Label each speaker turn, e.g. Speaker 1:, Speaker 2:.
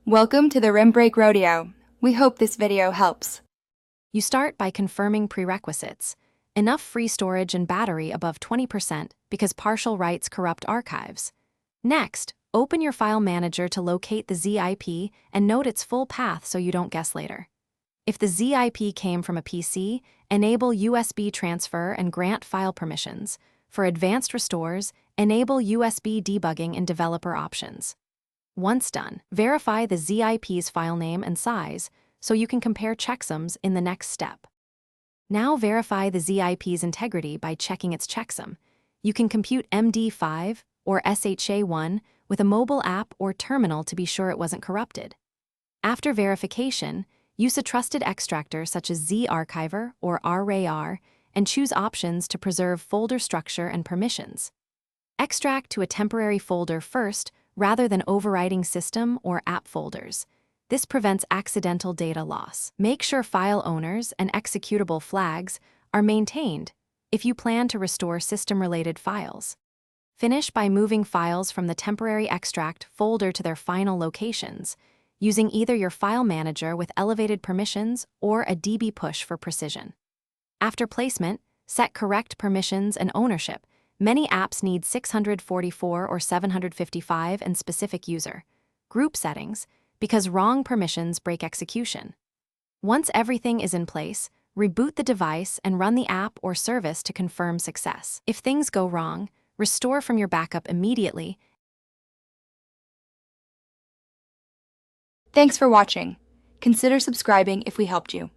Speaker 1: Welcome to the Rim Break Rodeo. We hope this video helps.
Speaker 2: You start by confirming prerequisites. Enough free storage and battery above 20% because partial writes corrupt archives. Next, open your file manager to locate the ZIP and note its full path so you don't guess later. If the ZIP came from a PC, enable USB transfer and grant file permissions. For advanced restores, enable USB debugging in developer options. Once done, verify the ZIP's file name and size so you can compare checksums in the next step. Now verify the ZIP's integrity by checking its checksum. You can compute MD5 or SHA1 with a mobile app or terminal to be sure it wasn't corrupted. After verification, use a trusted extractor such as zarchiver or RAR and choose options to preserve folder structure and permissions. Extract to a temporary folder first rather than overwriting system or app folders. This prevents accidental data loss. Make sure file owners and executable flags are maintained if you plan to restore system-related files. Finish by moving files from the temporary extract folder to their final locations, using either your file manager with elevated permissions or a DB push for precision. After placement, set correct permissions and ownership. Many apps need 644 or 755 and specific user group settings because wrong permissions break execution. Once everything is in place, reboot the device and run the app or service to confirm success. If things go wrong, restore from your backup immediately.
Speaker 1: Thanks for watching. Consider subscribing if we helped you.